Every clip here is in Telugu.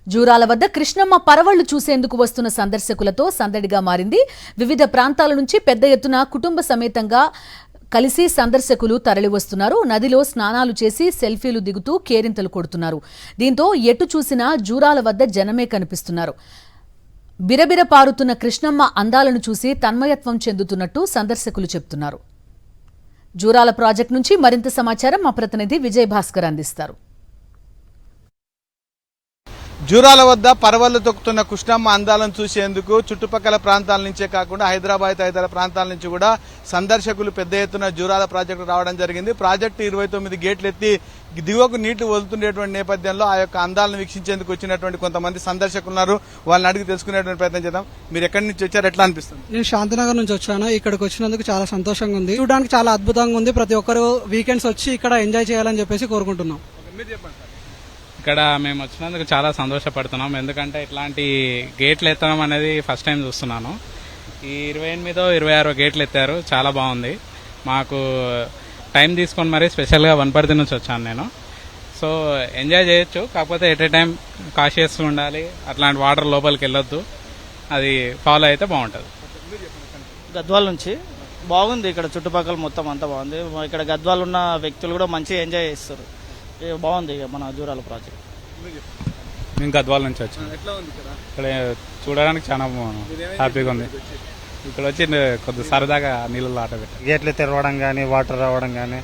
జూరాల వద్ద కృష్ణమ్మ పరవళ్లు చూసేందుకు వస్తున్న సందర్శకులతో సందడిగా మారింది. వివిధ ప్రాంతాల నుంచి పెద్ద ఎత్తున కుటుంబ సమేతంగా కలిసి సందర్శకులు తరలివస్తున్నారు. నదిలో స్నానాలు చేసి సెల్ఫీలు దిగుతూ కేరింతలు కొడుతున్నారు. దీంతో ఎటు చూసినా జూరాల వద్ద జనమే కనిపిస్తున్నారు. బిరబిర పారుతున్న కృష్ణమ్మ అందాలను చూసి తన్మయత్వం చెందుతున్నట్టు సందర్శకులు చెబుతున్నారు. జూరాల ప్రాజెక్టు నుంచి మరింత సమాచారం మా ప్రతినిధి విజయ్ భాస్కర్ అందిస్తారు. జూరాల వద్ద పరవళ్లు తొక్కుతున్న కృష్ణమ్మ అందాలను చూసేందుకు చుట్టుపక్కల ప్రాంతాల నుంచే కాకుండా హైదరాబాద్ తదితర ప్రాంతాల నుంచి కూడా సందర్శకులు పెద్ద ఎత్తున జూరాల ప్రాజెక్టు రావడం జరిగింది. ప్రాజెక్టు 29 గేట్లు ఎత్తి దిగువకు నీళ్లు వదులుతుండేటువంటి నేపథ్యంలో ఆ యొక్క అందాలను వీక్షించేందుకు వచ్చినటువంటి కొంతమంది సందర్శకులు ఉన్నారు. వాళ్ళని అడిగి తెలుసుకునేటువంటి ప్రయత్నం చేద్దాం. మీరు ఎక్కడి నుంచి వచ్చారు, ఎట్లా అనిపిస్తుంది? నేను శాంతినగర్ నుంచి వచ్చాను. ఇక్కడికి వచ్చినందుకు చాలా సంతోషంగా ఉంది. చూడడానికి చాలా అద్భుతంగా ఉంది. ప్రతి ఒక్కరు వీకెండ్స్ వచ్చి ఇక్కడ ఎంజాయ్ చేయాలని చెప్పేసి కోరుకుంటున్నాం. ఇక్కడ మేము వచ్చినందుకు చాలా సంతోషపడుతున్నాం. ఎందుకంటే ఇట్లాంటి గేట్లు ఎత్తడం అనేది ఫస్ట్ టైం చూస్తున్నాను. ఈ 28 26 గేట్లు ఎత్తారు, చాలా బాగుంది. మాకు టైం తీసుకొని మరీ స్పెషల్గా వనపర్తి నుంచి వచ్చాను నేను. సో ఎంజాయ్ చేయొచ్చు, కాకపోతే ఎట్ ఏ టైం కాషియస్ ఉండాలి. అట్లాంటి వాటర్ లోపలికి వెళ్ళొద్దు, అది ఫాలో అయితే బాగుంటుంది. గద్వాల నుంచి బాగుంది. ఇక్కడ చుట్టుపక్కల మొత్తం అంతా బాగుంది. ఇక్కడ గద్వాల ఉన్న వ్యక్తులు కూడా మంచిగా ఎంజాయ్ చేస్తారు. బాగుంది మన జూరాల ప్రాజెక్ట్. మేము గద్వాల నుంచి వచ్చాం. ఇక్కడ చూడడానికి చాలా హ్యాపీగా ఉంది. ఇక్కడ వచ్చి కొద్ది సరదాగా నీళ్ళలో ఆట పెట్టారు. గేట్లు తెరవడం కానీ వాటర్ రావడం కానీ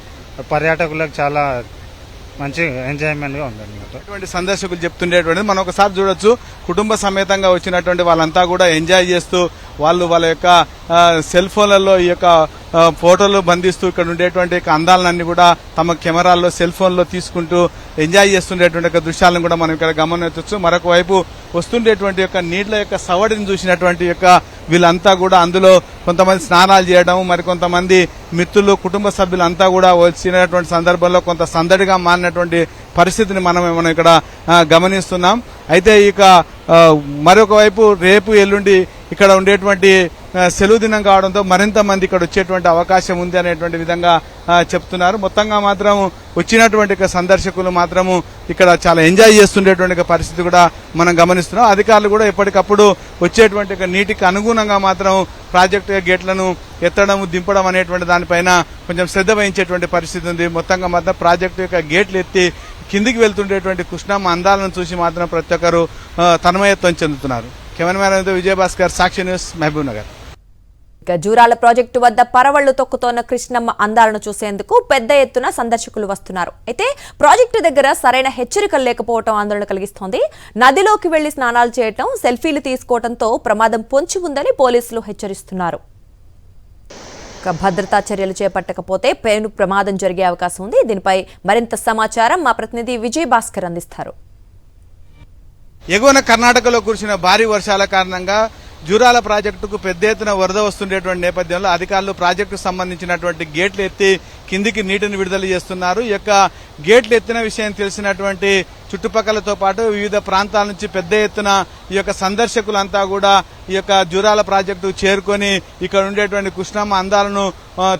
పర్యాటకులకు చాలా మంచి ఎంజాయ్మెంట్ గా ఉంది. సందర్శకులు చెప్తుండేటువంటిది మనం ఒకసారి చూడొచ్చు. కుటుంబ సమేతంగా వచ్చినటువంటి వాళ్ళంతా కూడా ఎంజాయ్ చేస్తూ వాళ్ళ యొక్క సెల్ ఫోన్లలో ఈ యొక్క ఫోటోలు బంధిస్తూ ఇక్కడ ఉండేటువంటి అందాలన్నీ కూడా తమ కెమెరాల్లో సెల్ ఫోన్లో తీసుకుంటూ ఎంజాయ్ చేస్తుండేటువంటి దృశ్యాలను కూడా మనం ఇక్కడ గమనించవచ్చు. మరొక వైపు వస్తుండేటువంటి యొక్క నీళ్ల యొక్క సవడిని చూసినటువంటి యొక్క వీళ్ళంతా కూడా అందులో కొంతమంది స్నానాలు చేయడం, మరికొంతమంది మిత్రులు కుటుంబ సభ్యులంతా కూడా వచ్చినటువంటి సందర్భంలో కొంత సందడిగా మారినటువంటి పరిస్థితిని మనం ఇక్కడ గమనిస్తున్నాం. అయితే ఇక మరొక వైపు రేపు ఎల్లుండి ఇక్కడ ఉండేటువంటి సెలవు దినం కావడంతో మరింత మంది ఇక్కడ వచ్చేటువంటి అవకాశం ఉంది అనేటువంటి విధంగా చెప్తున్నారు. మొత్తంగా మాత్రం వచ్చినటువంటి సందర్శకులు మాత్రము ఇక్కడ చాలా ఎంజాయ్ చేస్తుండేటువంటి పరిస్థితి కూడా మనం గమనిస్తున్నాం. అధికారులు కూడా ఎప్పటికప్పుడు వచ్చేటువంటి నీటికి అనుగుణంగా మాత్రం ప్రాజెక్టు గేట్లను ఎత్తడం దింపడం అనేటువంటి దానిపైన కొంచెం శ్రద్ధ వహించేటువంటి పరిస్థితి ఉంది. మొత్తంగా మాత్రం ప్రాజెక్టు యొక్క గేట్లు ఎత్తి కిందికి వెళ్తుండేటువంటి కృష్ణమ్మ అందాలను చూసి మాత్రం ప్రతి ఒక్కరు తన్మయత్వం చెందుతున్నారు. కెమెరామెన్ విజయభాస్కర్, సాక్షి న్యూస్, మహబూబ్ నగర్. జూరాల ప్రాజెక్టు వద్ద పరవళ్లు తొక్కుతోన్న కృష్ణమ్మ అందాలను చూసేందుకు పెద్ద ఎత్తున సందర్శకులు వస్తున్నారు. అయితే ప్రాజెక్టు దగ్గర సరైన హెచ్చరికలు లేకపోవడం ఆందోళన కలిగిస్తోంది. నదిలోకి వెళ్లి స్నానాలు చేయటం, సెల్ఫీలు తీసుకోవడంతో ప్రమాదం పొంచి ఉందని పోలీసులు హెచ్చరిస్తున్నారు. భద్రతా చర్యలు చేపట్టకపోతే పేను ప్రమాదం జరిగే అవకాశం ఉంది. దీనిపై మరింత సమాచారం మా ప్రతినిధి విజయ్ భాస్కర్ అందిస్తారు. ఎగువన కర్ణాటకలో కురిసిన భారీ వర్షాల కారణంగా జూరాల ప్రాజెక్టుకు పెద్ద ఎత్తున వరద వస్తుండేటువంటి నేపథ్యంలో అధికారులు ప్రాజెక్టుకు సంబంధించినటువంటి గేట్లు ఎత్తి కిందికి నీటిని విడుదల చేస్తున్నారు. ఈ యొక్క గేట్లు ఎత్తిన విషయం తెలిసినటువంటి చుట్టుపక్కలతో పాటు వివిధ ప్రాంతాల నుంచి పెద్ద ఎత్తున ఈ యొక్క సందర్శకులంతా కూడా ఈ యొక్క జూరాల ప్రాజెక్టు చేరుకొని ఇక్కడ ఉండేటువంటి కృష్ణమ్మ అందాలను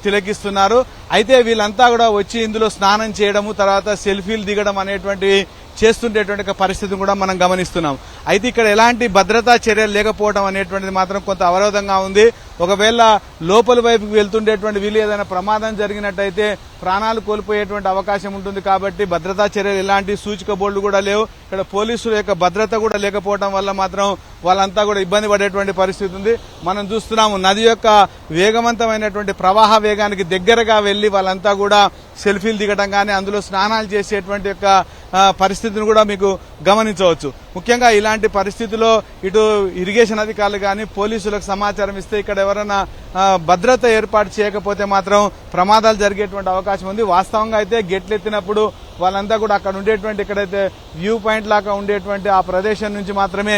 తిలకిస్తున్నారు. అయితే వీళ్ళంతా కూడా వచ్చి ఇందులో స్నానం చేయడము, తర్వాత సెల్ఫీలు దిగడం అనేటువంటివి చేస్తుండేటువంటి పరిస్థితి కూడా మనం గమనిస్తున్నాం. అయితే ఇక్కడ ఎలాంటి భద్రతా చర్యలు లేకపోవడం అనేటువంటిది మాత్రం కొంత అవరోధంగా ఉంది. ఒకవేళ లోపల వైపుకి వెళ్తుండేటువంటి వీళ్ళు ఏదైనా ప్రమాదం జరిగినట్టయితే ప్రాణాలు కోల్పోయేటువంటి అవకాశం ఉంటుంది. కాబట్టి భద్రతా చర్యలు ఎలాంటి సూచిక బోర్డులు కూడా లేవు. ఇక్కడ పోలీసుల యొక్క భద్రత కూడా లేకపోవడం వల్ల మాత్రం వాళ్ళంతా కూడా ఇబ్బంది పడేటువంటి పరిస్థితి ఉంది. మనం చూస్తున్నాము నది యొక్క వేగవంతమైనటువంటి ప్రవాహ వేగానికి దగ్గరగా వెళ్లి వాళ్ళంతా కూడా సెల్ఫీలు దిగడం కానీ అందులో స్నానాలు చేసేటువంటి యొక్క పరిస్థితిని కూడా మీకు గమనించవచ్చు. ముఖ్యంగా ఇలాంటి పరిస్థితుల్లో ఇటు ఇరిగేషన్ అధికారులు కానీ పోలీసులకు సమాచారం ఇస్తే ఇక్కడ ఎవరైనా భద్రత ఏర్పాటు చేయకపోతే మాత్రం ప్రమాదాలు జరిగేటువంటి అవకాశం ఉంది. వాస్తవంగా అయితే గేట్లు ఎత్తినప్పుడు వాళ్ళంతా కూడా అక్కడ ఉండేటువంటి ఎక్కడైతే వ్యూ పాయింట్ లాగా ఉండేటువంటి ఆ ప్రదేశం నుంచి మాత్రమే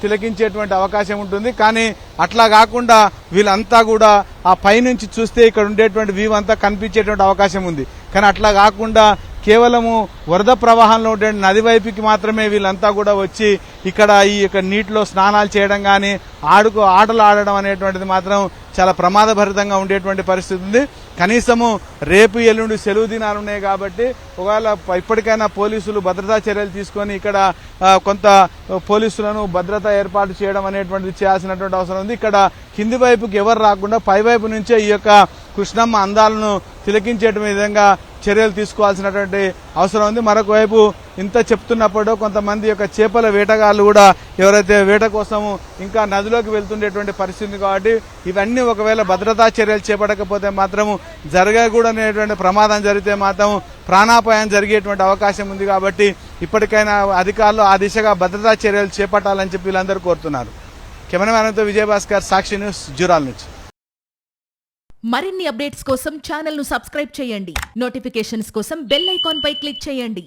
తిలకించేటువంటి అవకాశం ఉంటుంది. కానీ అట్లా కాకుండా వీళ్ళంతా కూడా ఆ పైనుంచి చూస్తే ఇక్కడ ఉండేటువంటి వ్యూ అంతా కనిపించేటువంటి అవకాశం ఉంది. కానీ అట్లా కాకుండా కేవలము వరద ప్రవాహంలో ఉండే నది వైపుకి మాత్రమే వీళ్ళంతా కూడా వచ్చి ఇక్కడ ఈ యొక్క నీటిలో స్నానాలు చేయడం కానీ ఆటలు ఆడడం అనేటువంటిది మాత్రం చాలా ప్రమాదభరితంగా ఉండేటువంటి పరిస్థితి ఉంది. కనీసము రేపు ఎల్లుండి సెలవు దినాలు ఉన్నాయి కాబట్టి ఒకవేళ ఇప్పటికైనా పోలీసులు భద్రతా చర్యలు తీసుకొని ఇక్కడ కొంత పోలీసులను భద్రత ఏర్పాటు చేయడం అనేటువంటిది చేయాల్సినటువంటి అవసరం ఉంది. ఇక్కడ కింది వైపుకి ఎవరు రాకుండా పై వైపు నుంచే ఈ యొక్క కృష్ణమ్మ అందాలను తిలకించే విధంగా చర్యలు తీసుకోవాల్సినటువంటి అవసరం ఉంది. మరొక వైపు ఇంత చెప్తున్నప్పుడు కొంతమంది యొక్క చేపల వేటగాళ్లు కూడా ఎవరైతే వేట కోసము ఇంకా నదిలోకి వెళ్తుండేటువంటి పరిస్థితి కాబట్టి ఇవన్నీ ఒకవేళ భద్రతా చర్యలు చేపట్టకపోతే మాత్రము జరగకూడనేటువంటి ప్రమాదం జరిగితే మాత్రం ప్రాణాపాయం జరిగేటువంటి అవకాశం ఉంది. కాబట్టి ఇప్పటికైనా అధికారులు ఆ దిశగా భద్రతా చర్యలు చేపట్టాలని చెప్పి వీళ్ళందరూ కోరుతున్నారు. కెమెరామెన్తో విజయభాస్కర్, సాక్షి న్యూస్, జూరాల నుంచి. మరిన్ని అప్డేట్స్ కోసం ఛానల్ ను సబ్స్క్రైబ్ చేయండి. నోటిఫికేషన్స్ కోసం బెల్ ఐకాన్ పై క్లిక్ చేయండి.